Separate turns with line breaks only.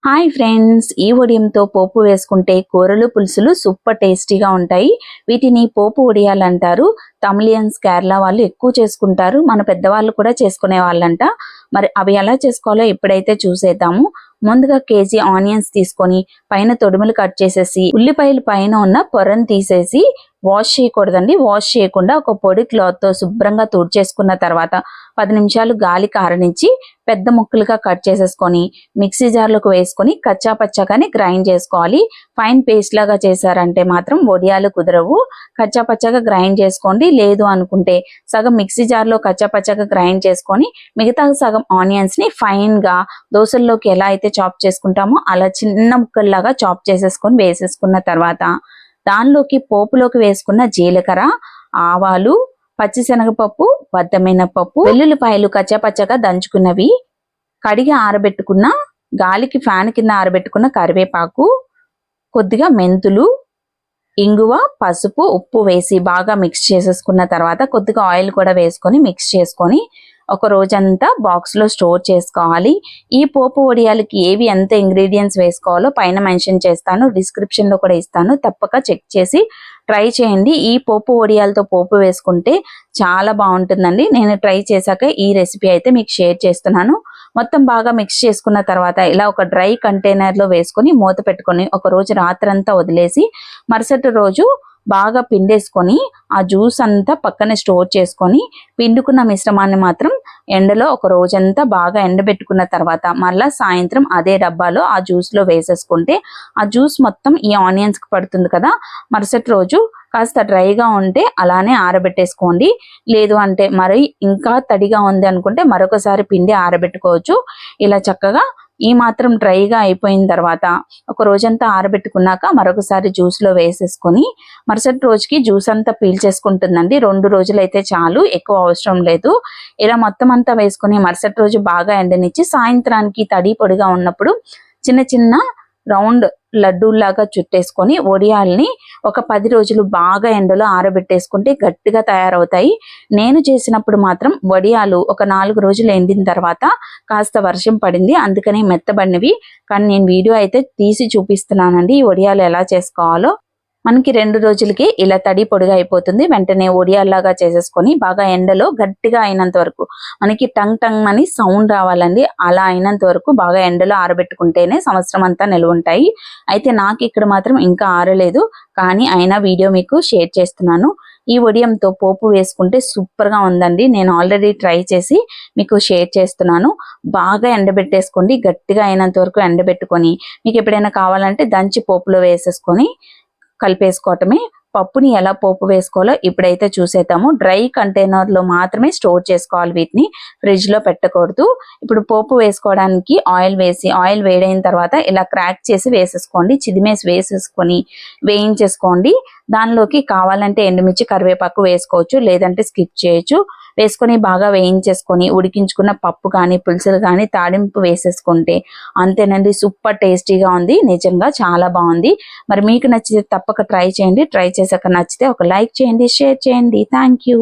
Hi friends, ఈ వడియంతో పోపు వేసుకుంటే కూరలు పులుసులు సూపర్ టేస్టీగా ఉంటాయి. వీటిని పోపు వడియాలు అంటారు. తమిళియన్స్ కేరళ వాళ్ళు ఎక్కువ చేసుకుంటారు. మన పెద్దవాళ్ళు కూడా చేసుకునే వాళ్ళంట. మరి అవి ఎలా చేసుకోవాలో ఇప్పుడైతే చూసేద్దాము. ముందుగా కేజీ ఆనియన్స్ తీసుకొని పైన తొడుములు కట్ చేసేసి ఉల్లిపాయలు పైన ఉన్న పొరను తీసేసి వాష్ చేయకూడదండి. వాష్ చేయకుండా ఒక పొడి క్లాత్ తో శుభ్రంగా తుడిచేసుకున్న తర్వాత 10 నిమిషాలు గాలి కారనిచ్చి పెద్ద ముక్కలుగా కట్ చేసేసుకొని మిక్సీ జార్లోకి వేసుకొని కచ్చా పచ్చాగానే గ్రైండ్ చేసుకోవాలి. ఫైన్ పేస్ట్ లాగా చేశారంటే మాత్రం వడియాలు కుదరవు. కచ్చా పచ్చాగా గ్రైండ్ చేసుకోండి. లేదు అనుకుంటే సగం మిక్సీ జార్లో కచ్చా పచ్చాగా గ్రైండ్ చేసుకొని మిగతా సగం ఆనియన్స్ ని ఫైన్ గా దోశల్లోకి ఎలా అయితే చాప్ చేసుకుంటామో అలా చిన్న ముక్కల్లాగా చాప్ చేసేసుకొని వేసేసుకున్న తర్వాత దానిలోకి పోపులోకి వేసుకున్న జీలకర్ర, ఆవాలు, పచ్చిశనగపప్పు, బద్దమినపప్పు, వెల్లుల్లిపాయలు కచ్చాపచ్చగా దంచుకున్నవి, కడిగి ఆరబెట్టుకున్న గాలికి ఫ్యాన్ కింద ఆరబెట్టుకున్న కరివేపాకు, కొద్దిగా మెంతులు, ఇంగువ, పసుపు, ఉప్పు వేసి బాగా మిక్స్ చేసేసుకున్న తర్వాత కొద్దిగా ఆయిల్ కూడా వేసుకొని మిక్స్ చేసుకొని ఒక రోజంతా బాక్స్ లో స్టోర్ చేసుకోవాలి. ఈ పోపు వడియాలకి ఏవి ఎంత ఇంగ్రీడియంట్స్ వేసుకోవాలో పైన మెన్షన్ చేస్తాను, డిస్క్రిప్షన్ లో కూడా ఇస్తాను. తప్పక చెక్ చేసి ట్రై చేయండి. ఈ పోపు వడియాలతో పోపు వేసుకుంటే చాలా బాగుంటుందండి. నేను ట్రై చేశాక ఈ రెసిపీ అయితే మీకు షేర్ చేస్తున్నాను. మొత్తం బాగా మిక్స్ చేసుకున్న తర్వాత ఇలా ఒక డ్రై కంటైనర్ లో వేసుకొని మూత పెట్టుకొని ఒక రోజు రాత్రంతా వదిలేసి మరుసటి రోజు బాగా పిండేసుకొని ఆ జ్యూస్ అంతా పక్కనే స్టోర్ చేసుకొని పిండుకున్న మిశ్రమాన్ని మాత్రం ఎండలో ఒక రోజంతా బాగా ఎండబెట్టుకున్న తర్వాత మళ్ళా సాయంత్రం అదే డబ్బాలో ఆ జ్యూస్ లో వేసేసుకుంటే ఆ జ్యూస్ మొత్తం ఈ ఆనియన్స్ కి పడుతుంది కదా. మరుసటి రోజు కాస్త డ్రైగా ఉంటే అలానే ఆరబెట్టేసుకోండి. లేదు అంటే మరి ఇంకా తడిగా ఉంది అనుకుంటే మరొకసారి పిండి ఆరబెట్టుకోవచ్చు. ఇలా చక్కగా ఈ మాత్రం డ్రైగా అయిపోయిన తర్వాత ఒక రోజంతా ఆరబెట్టుకున్నాక మరొకసారి జ్యూస్ లో వేసేసుకొని మరుసటి రోజుకి జ్యూస్ అంతా పీల్చేసుకుంటుందండి. 2 రోజులైతే చాలు, ఎక్కువ అవసరం లేదు. ఇలా మొత్తం అంతా వేసుకుని మరుసటి రోజు బాగా ఎండనిచ్చి సాయంత్రానికి తడి పొడిగా ఉన్నప్పుడు చిన్న చిన్న రౌండ్ లడ్డూలాగా చుట్టేసుకొని వడియాల్ని ఒక 10 రోజులు బాగా ఎండలో ఆరబెట్టేసుకుంటే గట్టిగా తయారవుతాయి. నేను చేసినప్పుడు మాత్రం వడియాలు ఒక 4 రోజులు ఎండిన తర్వాత కాస్త వర్షం పడింది, అందుకని మెత్తబడినవి. కానీ నేను వీడియో అయితే తీసి చూపిస్తున్నానండి ఈ వడియాలు ఎలా చేసుకోవాలో. మనకి 2 రోజులకి ఇలా తడి పొడిగా అయిపోతుంది. వెంటనే వడియాల్లాగా చేసేసుకొని బాగా ఎండలో గట్టిగా అయినంత వరకు మనకి టంగ్ టంగ్ అని సౌండ్ రావాలండి. అలా అయినంత వరకు బాగా ఎండలో ఆరబెట్టుకుంటేనే సంవత్సరం అంతా నిల్వ ఉంటాయి. అయితే నాకు ఇక్కడ మాత్రం ఇంకా ఆరలేదు, కానీ అయినా వీడియో మీకు షేర్ చేస్తున్నాను. ఈ వడియంతో పోపు వేసుకుంటే సూపర్ గా ఉందండి. నేను ఆల్రెడీ ట్రై చేసి మీకు షేర్ చేస్తున్నాను. బాగా ఎండబెట్టేసుకోండి, గట్టిగా అయినంత వరకు ఎండబెట్టుకొని మీకు ఎప్పుడైనా కావాలంటే దంచి పోపులో వేసేసుకొని కలిపేసుకోవటమే. పప్పుని ఎలా పోపు వేసుకోవాలో ఇప్పుడైతే చూసేద్దాము. డ్రై కంటైనర్ లో మాత్రమే స్టోర్ చేసుకోవాలి, వీటిని ఫ్రిడ్జ్ లో పెట్టకూడదు. ఇప్పుడు పోపు వేసుకోవడానికి ఆయిల్ వేసి ఆయిల్ వేడైన తర్వాత ఇలా క్రాక్ చేసి వేసేసుకోండి. చిదిమేసి వేసేసుకొని వేయించేసుకోండి. దానిలోకి కావాలంటే ఎండుమిర్చి కరివేపాకు వేసుకోవచ్చు, లేదంటే స్కిప్ చేయొచ్చు. వేసుకొని బాగా వేయించేసుకొని ఉడికించుకున్న పప్పు కానీ పులుసులు కానీ తాడింపు వేసేసుకుంటే అంతేనండి, సూపర్ టేస్టీగా ఉంది. నిజంగా చాలా బాగుంది. మరి మీకు నచ్చితే తప్పక ట్రై చేయండి. ట్రై చేశాక నచ్చితే ఒక లైక్ చేయండి, షేర్ చేయండి. Thank you.